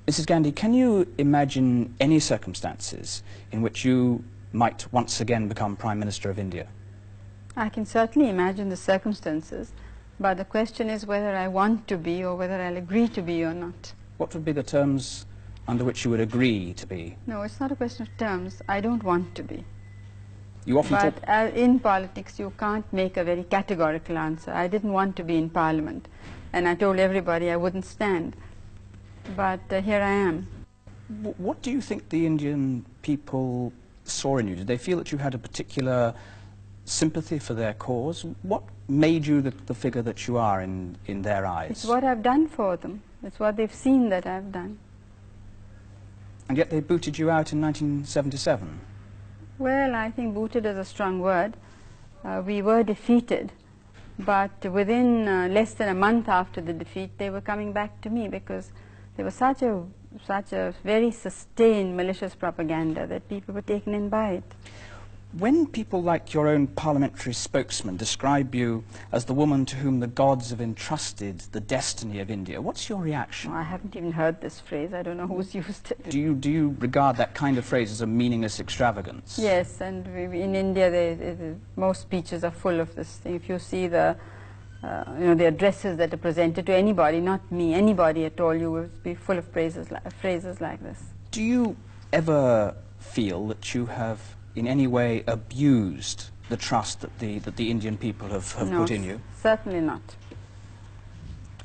Mrs. Gandhi, can you imagine any circumstances in which you might once again become Prime Minister of India? I can certainly imagine the circumstances, but the question is whether I want to be or whether I'll agree to be or not. What would be the terms under which you would agree to be? No, it's not a question of terms. I don't want to be. You often talk... But in politics, you can't make a very categorical answer. I didn't want to be in Parliament, and I told everybody I wouldn't stand. But here I am. What do you think the Indian people saw in you? Did they feel that you had a particular sympathy for their cause? What made you the figure that you are in their eyes? It's what I've done for them. It's what they've seen that I've done. And yet they booted you out in 1977. Well, I think booted is a strong word. We were defeated, but within less than a month after the defeat, they were coming back to me because there was such a very sustained malicious propaganda that people were taken in by it. When people like your own parliamentary spokesman describe you as the woman to whom the gods have entrusted the destiny of India, what's your reaction? Oh, I haven't even heard this phrase. I don't know who's used it. Do you regard that kind of phrase as a meaningless extravagance? Yes, and in India, most speeches are full of this thing. If you see the the addresses that are presented to anybody, not me, anybody at all, you will be full of phrases like this. Do you ever feel that you have in any way abused the trust that the Indian people have put in you? Certainly not.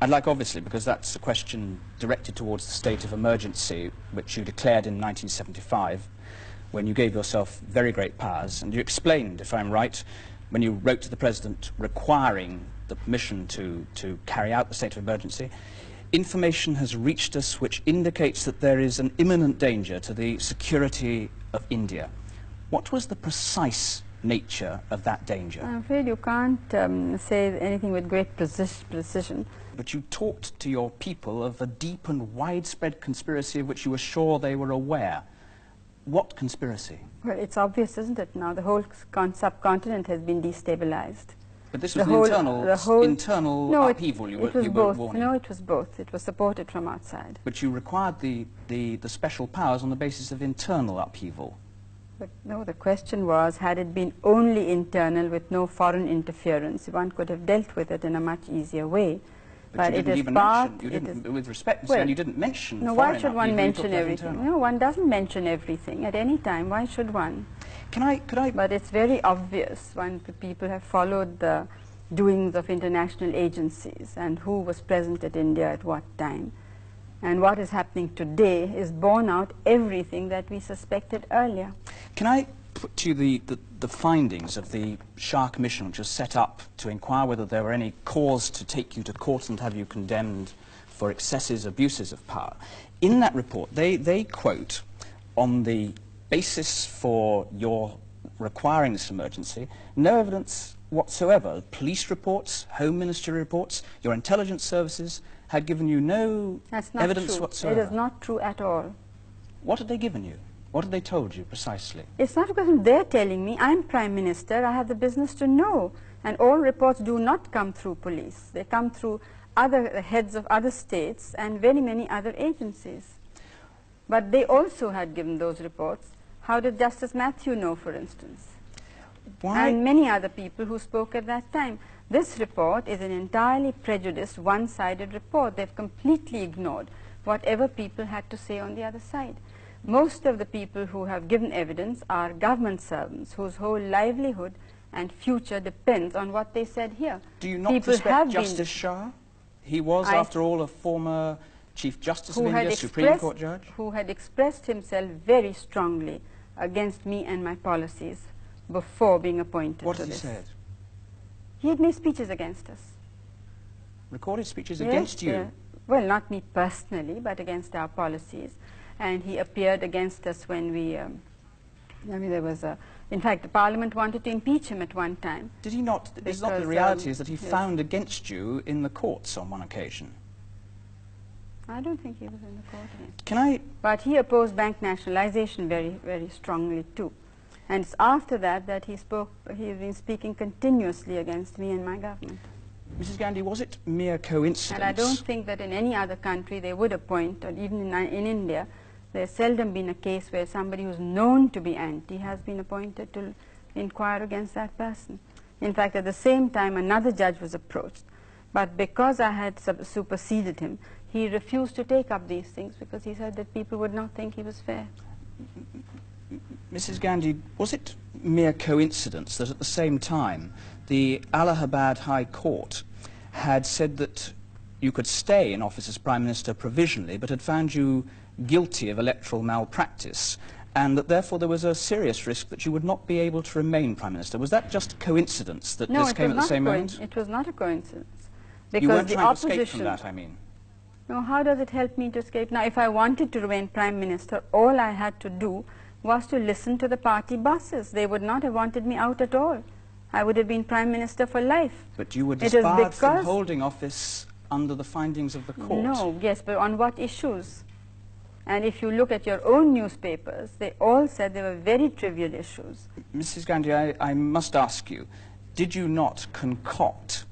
I'd like, obviously, because that's a question directed towards the state of emergency, which you declared in 1975, when you gave yourself very great powers, and you explained, if I'm right, when you wrote to the President requiring the permission to carry out the state of emergency, information has reached us which indicates that there is an imminent danger to the security of India. What was the precise nature of that danger? I'm afraid you can't say anything with great precision. But you talked to your people of a deep and widespread conspiracy of which you were sure they were aware. What conspiracy? Well, it's obvious, isn't it, now? The whole subcontinent has been destabilized. But this was an internal upheaval you were warning. No, it was both. It was supported from outside. But you required the special powers on the basis of internal upheaval. But no, the question was, had it been only internal with no foreign interference, one could have dealt with it in a much easier way. But you didn't even mention, with respect, well, you didn't mention no, why should one mention everything? No, one doesn't mention everything at any time. Why should one? Could I? But it's very obvious when people have followed the doings of international agencies and who was present at India at what time. And what is happening today is borne out everything that we suspected earlier. Can I put to you the findings of the Shah Commission, which was set up to inquire whether there were any cause to take you to court and have you condemned for excesses, abuses of power? In that report, they quote, on the basis for your requiring this emergency, no evidence whatsoever. Police reports, Home Ministry reports, your intelligence services had given you no evidence whatsoever. It is not true at all. What had they given you? What had they told you precisely? It's not a question they're telling me. I'm Prime Minister. I have the business to know. And all reports do not come through police. They come through other heads of other states and very many other agencies. But they also had given those reports. How did Justice Matthew know, for instance? Why? And many other people who spoke at that time. This report is an entirely prejudiced, one-sided report. They've completely ignored whatever people had to say on the other side. Most of the people who have given evidence are government servants whose whole livelihood and future depends on what they said here. Do you not respect Justice Shah? He was, after all, a former Chief Justice of India, Supreme Court judge? Who had expressed himself very strongly against me and my policies before being appointed to this. What had he said? He had made speeches against us. Recorded speeches against you? Well, not me personally, but against our policies. And he appeared against us when we, there was a, in fact, the Parliament wanted to impeach him at one time. Did he not? It's not the reality is that he found against you in the courts on one occasion. I don't think he was in the court against. Can I? But he opposed bank nationalization very, very strongly too. And it's after that that he's been speaking continuously against me and my government. Mrs. Gandhi, was it mere coincidence? And I don't think that in any other country they would appoint, or even in India, there's seldom been a case where somebody who's known to be anti has been appointed to inquire against that person. In fact, at the same time, another judge was approached. But because I had superseded him, he refused to take up these things because he said that people would not think he was fair. Mrs. Gandhi, was it mere coincidence that at the same time the Allahabad High Court had said that you could stay in office as Prime Minister provisionally, but had found you guilty of electoral malpractice, and that therefore there was a serious risk that you would not be able to remain Prime Minister? Was that just a coincidence that this came at the same moment? No, it was not a coincidence. Because you weren't the trying opposition, to escape from that, I mean. No, how does it help me to escape? Now, if I wanted to remain Prime Minister, all I had to do was to listen to the party bosses. They would not have wanted me out at all. I would have been Prime Minister for life. But you were disbarred from holding office under the findings of the court. No, yes, but on what issues? And if you look at your own newspapers, they all said they were very trivial issues. Mrs. Gandhi, I must ask you, did you not concoct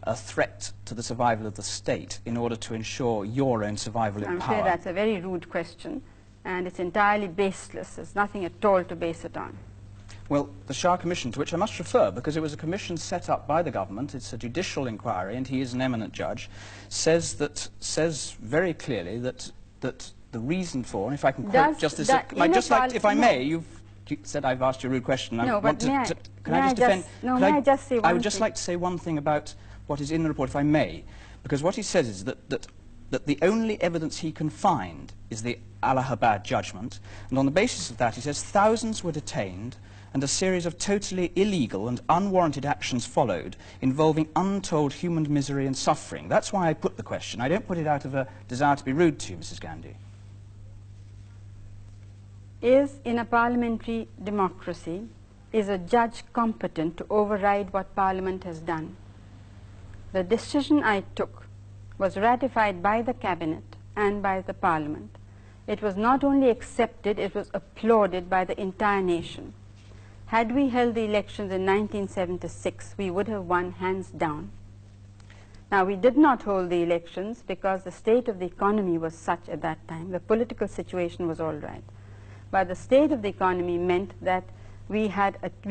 a threat to the survival of the state in order to ensure your own survival in power? I'm sure that's a very rude question, and it's entirely baseless. There's nothing at all to base it on. Well, the Shah Commission, to which I must refer, because it was a commission set up by the government, it's a judicial inquiry, and he is an eminent judge, says very clearly that the reason for, and if I can quote Justice, if I may, you've said I've asked you a rude question. No, but may I just say one thing? I would just like to say one thing about what is in the report, if I may, because what he says is that the only evidence he can find is the Allahabad judgment, and on the basis of that, he says thousands were detained, and a series of totally illegal and unwarranted actions followed, involving untold human misery and suffering. That's why I put the question. I don't put it out of a desire to be rude to you, Mrs. Gandhi. In a parliamentary democracy, is a judge competent to override what Parliament has done? The decision I took was ratified by the Cabinet and by the Parliament. It was not only accepted, it was applauded by the entire nation. Had we held the elections in 1976, we would have won hands down. Now, we did not hold the elections because the state of the economy was such at that time. The political situation was all right. But the state of the economy meant that we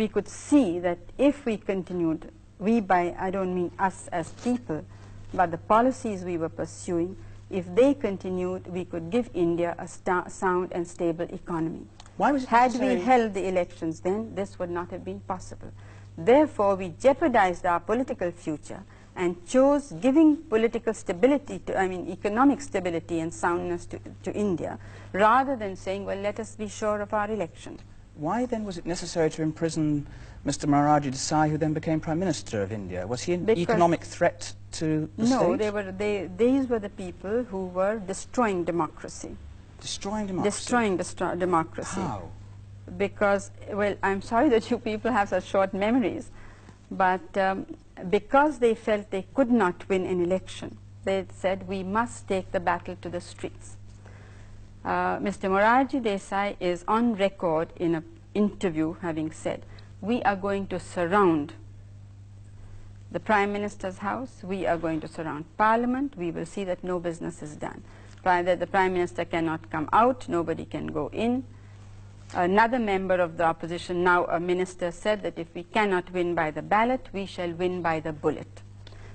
could see that if we continued, I don't mean us as people, but the policies we were pursuing, if they continued, we could give India a sound and stable economy. Why was it Had we held the elections then, this would not have been possible. Therefore, we jeopardized our political future and chose giving political stability economic stability and soundness to India, rather than saying, well, let us be sure of our election. Why then was it necessary to imprison Mr. Morarji Desai, who then became Prime Minister of India? Was he an economic threat to the state? No, these were the people who were destroying democracy. Destroying democracy? Destroying democracy. How? Because, well, I'm sorry that you people have such short memories, but because they felt they could not win an election, they said, we must take the battle to the streets. Mr. Morarji Desai is on record in an interview having said, we are going to surround the Prime Minister's house, we are going to surround Parliament, we will see that no business is done. That the Prime Minister cannot come out, nobody can go in. Another member of the opposition, now a minister, said that if we cannot win by the ballot, we shall win by the bullet.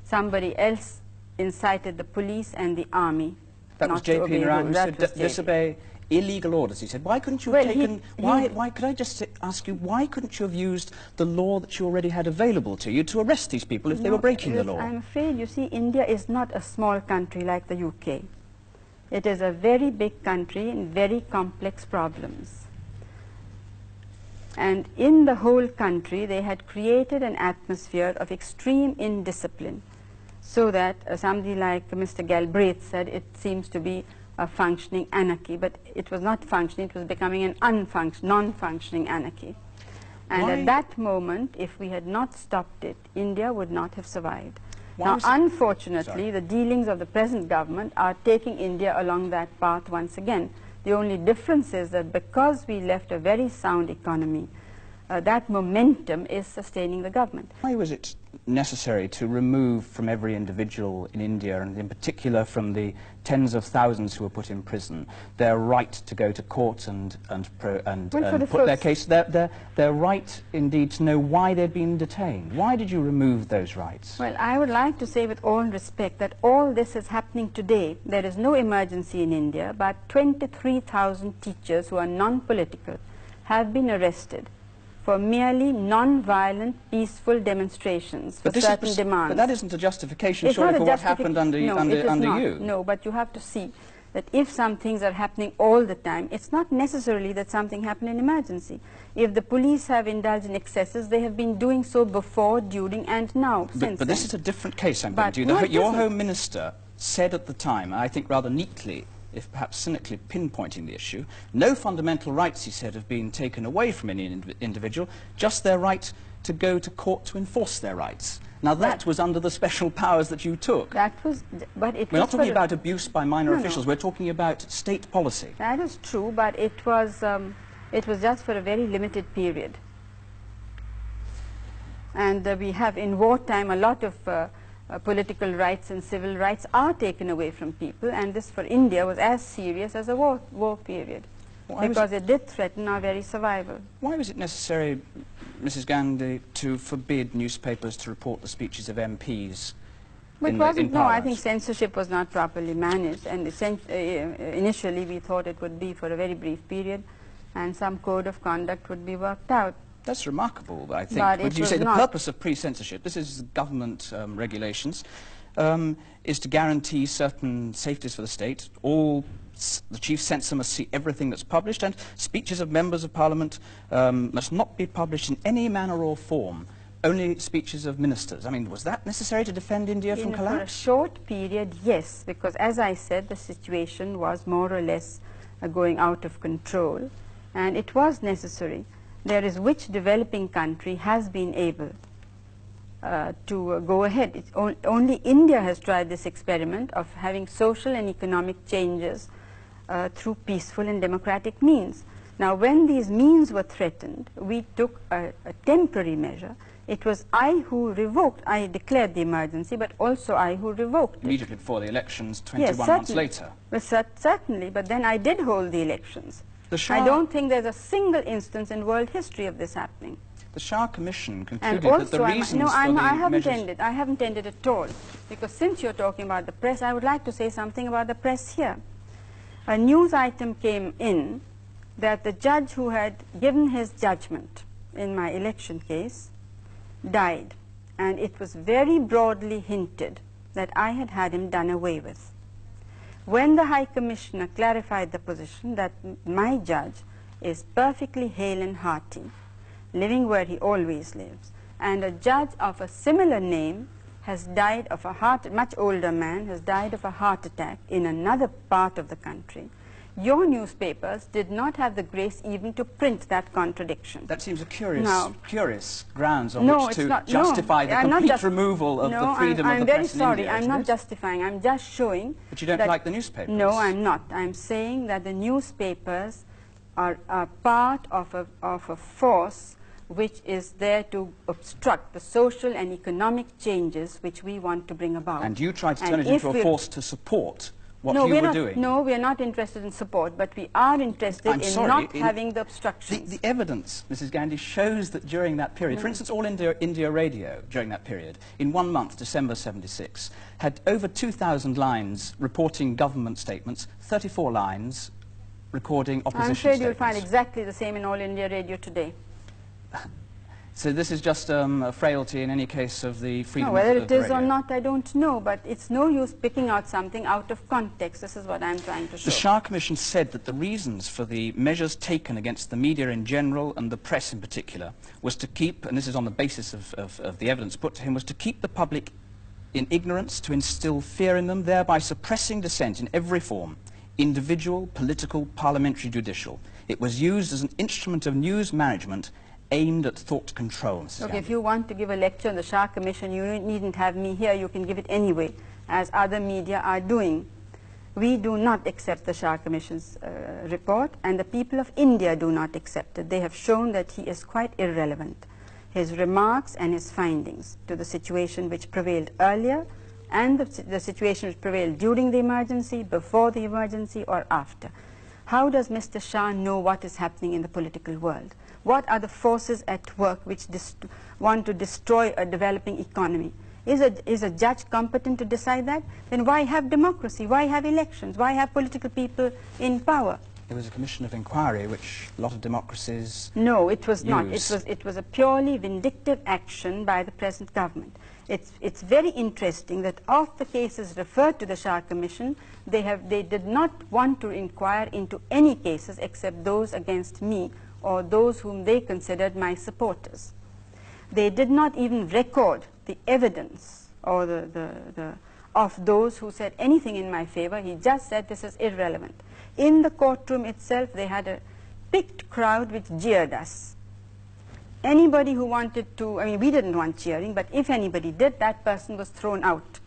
Somebody else incited the police and the army. That was J.P. Naran, who said disobey illegal orders. He said, why couldn't you have taken, why could I just ask you, why couldn't you have used the law that you already had available to you to arrest these people if they were breaking the law? I'm afraid, you see, India is not a small country like the UK. It is a very big country and very complex problems. And in the whole country, they had created an atmosphere of extreme indiscipline, so that somebody like Mr. Galbraith said it seems to be a functioning anarchy, but it was not functioning, it was becoming an non-functioning anarchy. And at that moment, if we had not stopped it, India would not have survived. Now, unfortunately, the dealings of the present government are taking India along that path once again. The only difference is that because we left a very sound economy, that momentum is sustaining the government. Why was it necessary to remove from every individual in India, and in particular from the tens of thousands who were put in prison, their right to go to court and put their case, their right indeed to know why they'd been detained? Why did you remove those rights? Well, I would like to say with all respect that all this is happening today. There is no emergency in India, but 23,000 teachers who are non-political have been arrested for merely non-violent, peaceful demonstrations for certain demands. But that isn't a justification, surely, for what happened under you. No, but you have to see that if some things are happening all the time, it's not necessarily that something happened in emergency. If the police have indulged in excesses, they have been doing so before, during, and now, since But this is a different case, I'm going to do. Your Home Minister said at the time, I think rather neatly, if perhaps cynically pinpointing the issue, no fundamental rights, he said, have been taken away from any individual, just their right to go to court to enforce their rights. Now that was under the special powers that you took. That was, but it We're was not talking about abuse by minor officials, we're talking about state policy. That is true, but it was just for a very limited period. And we have in wartime a lot of political rights and civil rights are taken away from people, and this for India was as serious as a war period, because it did threaten our very survival. Why was it necessary, Mrs. Gandhi, to forbid newspapers to report the speeches of MPs in Parliament? No, I think censorship was not properly managed, and initially we thought it would be for a very brief period, and some code of conduct would be worked out. That's remarkable, I think. But you say the purpose of pre-censorship, this is government regulations, is to guarantee certain safeties for the state. The chief censor must see everything that's published, and speeches of members of Parliament must not be published in any manner or form, only speeches of ministers. I mean, was that necessary to defend India from collapse? For a short period, yes, because as I said, the situation was more or less going out of control, and it was necessary. There is which developing country has been able to go ahead. Only India has tried this experiment of having social and economic changes through peaceful and democratic means. Now, when these means were threatened, we took a temporary measure. It was I who revoked. I declared the emergency, but also I who revoked it. Immediately before the elections, 21 months later. Well, certainly, but then I did hold the elections. I don't think there's a single instance in world history of this happening. The Shah Commission concluded that the reasons for the measures... I haven't ended at all, because since you're talking about the press, I would like to say something about the press here. A news item came in that the judge who had given his judgment in my election case died, and it was very broadly hinted that I had had him done away with. When the High Commissioner clarified the position that my judge is perfectly hale and hearty, living where he always lives, and a judge of a similar name has died of a much older man has died of a heart attack in another part of the country, your newspapers did not have the grace even to print that contradiction. That seems a curious grounds on which to justify the complete removal of the freedom of the press in India. I'm very sorry, I'm not justifying, I'm just showing. But you don't like the newspapers? No, I'm not. I'm saying that the newspapers are part of a force which is there to obstruct the social and economic changes which we want to bring about. And you tried to turn it into a force to support what you were doing? No, we are not interested in support, but we are interested in not having the obstructions. The evidence, Mrs. Gandhi, shows that during that period, for instance, All India Radio, during that period, in 1 month, December 76, had over 2,000 lines reporting government statements, 34 lines recording opposition statements. I'm afraid you'll find exactly the same in All India Radio today. So this is just a frailty in any case of the freedom of the radio. Whether it is or not, I don't know, but it's no use picking out something out of context. This is what I'm trying to show. The Shah Commission said that the reasons for the measures taken against the media in general and the press in particular was to keep, and this is on the basis of the evidence put to him, was to keep the public in ignorance, to instill fear in them, thereby suppressing dissent in every form, individual, political, parliamentary, judicial. It was used as an instrument of news management aimed at thought control. Okay, if you want to give a lecture on the Shah Commission, you needn't have me here. You can give it anyway, as other media are doing. We do not accept the Shah Commission's report, and the people of India do not accept it. They have shown that he is quite irrelevant. His remarks and his findings to the situation which prevailed earlier and the situation which prevailed during the emergency, before the emergency, or after. How does Mr. Shah know what is happening in the political world? What are the forces at work which want to destroy a developing economy? Is a judge competent to decide that? Then why have democracy? Why have elections? Why have political people in power? There was a commission of inquiry which a lot of democracies No, it was not. use. It was a purely vindictive action by the present government. It's very interesting that of the cases referred to the Shah Commission, they did not want to inquire into any cases except those against me or those whom they considered my supporters. They did not even record the evidence or of those who said anything in my favor. He just said this is irrelevant. In the courtroom itself, they had a picked crowd which jeered us. Anybody who wanted to, I mean, we didn't want cheering, but if anybody did, that person was thrown out.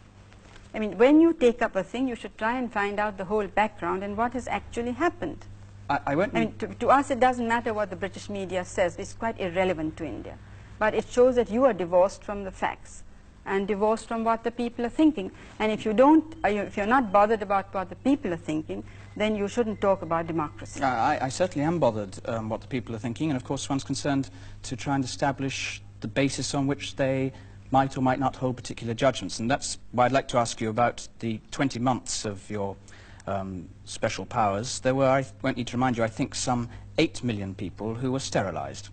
I mean, when you take up a thing, you should try and find out the whole background and what has actually happened. I mean, to us, it doesn't matter what the British media says. It's quite irrelevant to India. But it shows that you are divorced from the facts and divorced from what the people are thinking. And if you don't, if you're not bothered about what the people are thinking, then you shouldn't talk about democracy. I certainly am bothered what the people are thinking, and of course one's concerned to try and establish the basis on which they might or might not hold particular judgments. And that's why I'd like to ask you about the 20 months of your special powers. There were, I won't need to remind you, I think some 8 million people who were sterilised.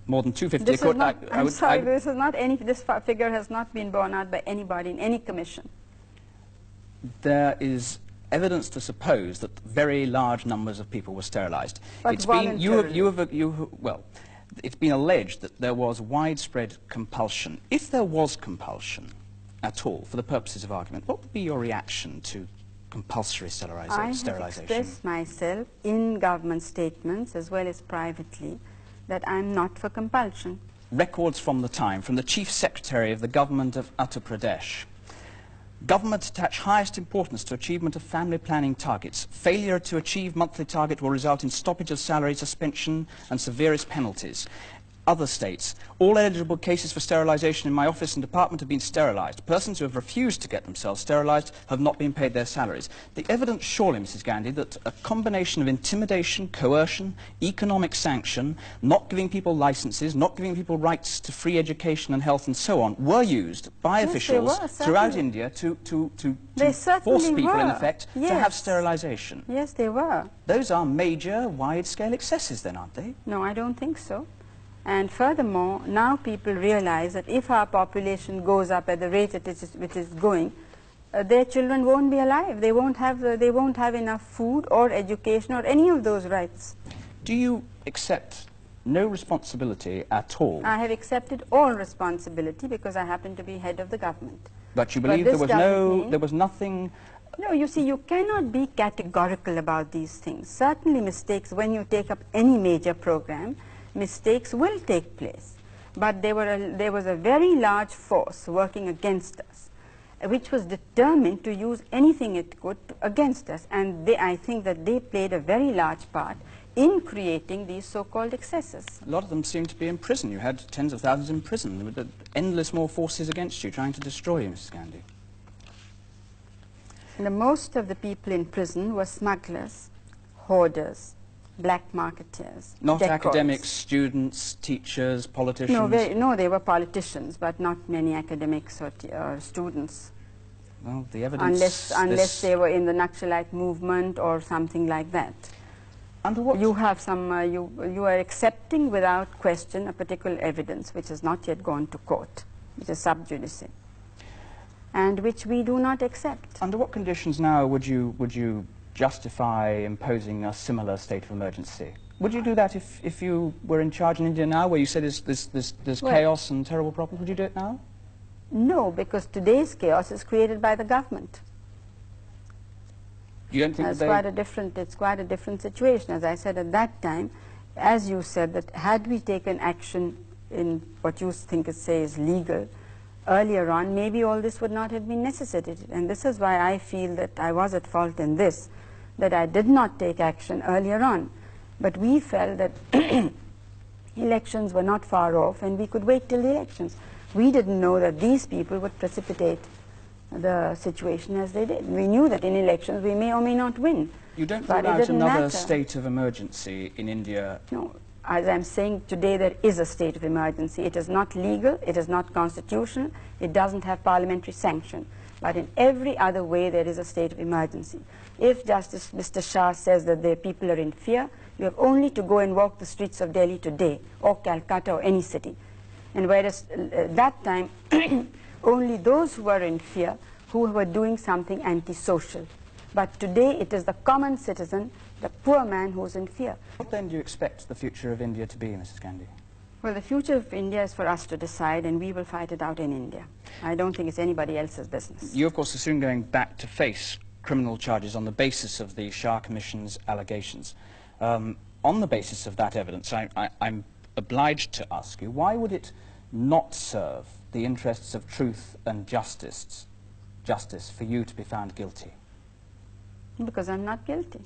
More than 250. This is not, I'm sorry, this is not any, this figure has not been borne out by anybody in any commission. There is evidence to suppose that very large numbers of people were sterilised. But it's been alleged that there was widespread compulsion. If there was compulsion at all, for the purposes of argument, what would be your reaction to compulsory sterilisation? I have expressed myself in government statements as well as privately that I'm not for compulsion. Records from the time, from the Chief Secretary of the Government of Uttar Pradesh. Government attach highest importance to achievement of family planning targets. Failure to achieve monthly target will result in stoppage of salary, suspension and severest penalties. Other states, all eligible cases for sterilisation in my office and department have been sterilised. Persons who have refused to get themselves sterilised have not been paid their salaries. The evidence surely, Mrs. Gandhi, that a combination of intimidation, coercion, economic sanction, not giving people licences, not giving people rights to free education and health and so on, were used by officials throughout India to force people, in effect, to have sterilisation. Yes, they were. Those are major, wide-scale excesses then, aren't they? No, I don't think so. And furthermore, now people realize that if our population goes up at the rate it is going, their children won't be alive. They won't have enough food or education or any of those rights. Do you accept no responsibility at all? I have accepted all responsibility because I happen to be head of the government. But you believe there was nothing... No, you see, you cannot be categorical about these things. Certainly mistakes, when you take up any major program, mistakes will take place. But there was a very large force working against us, which was determined to use anything it could against us. And I think that they played a very large part in creating these so-called excesses. A lot of them seem to be in prison. You had tens of thousands in prison. There were endless more forces against you, trying to destroy you, Mrs. Gandhi. Most of the people in prison were smugglers, hoarders, black marketeers. Not decors. Academics, students, teachers, politicians? No, they were politicians, but not many academics or students. Well, the evidence... Unless they were in the Naxalite movement or something like that. Under what? You have some, you are accepting without question a particular evidence which has not yet gone to court, which is sub judice, and which we do not accept. Under what conditions now would you justify imposing a similar state of emergency? Would you do that if you were in charge in India now, where you said there's chaos and terrible problems? Would you do it now? No, because today's chaos is created by the government. You don't think it's quite a different situation. As I said at that time, as you said, that had we taken action in what you think is legal, earlier on, maybe all this would not have been necessitated. And this is why I feel that I was at fault in this, that I did not take action earlier on. But we felt that elections were not far off and we could wait till the elections. We didn't know that these people would precipitate the situation as they did. We knew that in elections we may or may not win. You don't but rule out another matter. state of emergency in India? No. As I'm saying, today there is a state of emergency. It is not legal, it is not constitutional, it doesn't have parliamentary sanction. But in every other way there is a state of emergency. If Justice Mr. Shah says that the people are in fear, you have only to go and walk the streets of Delhi today, or Calcutta, or any city. And whereas that time, only those who were in fear, who were doing something antisocial. But today it is the common citizen, the poor man who is in fear. What then do you expect the future of India to be, Mrs. Gandhi? Well, the future of India is for us to decide, and we will fight it out in India. I don't think it's anybody else's business. You, of course, are soon going back to face criminal charges on the basis of the Shah Commission's allegations. On the basis of that evidence, I'm obliged to ask you, why would it not serve the interests of truth and justice for you to be found guilty? Because I'm not guilty.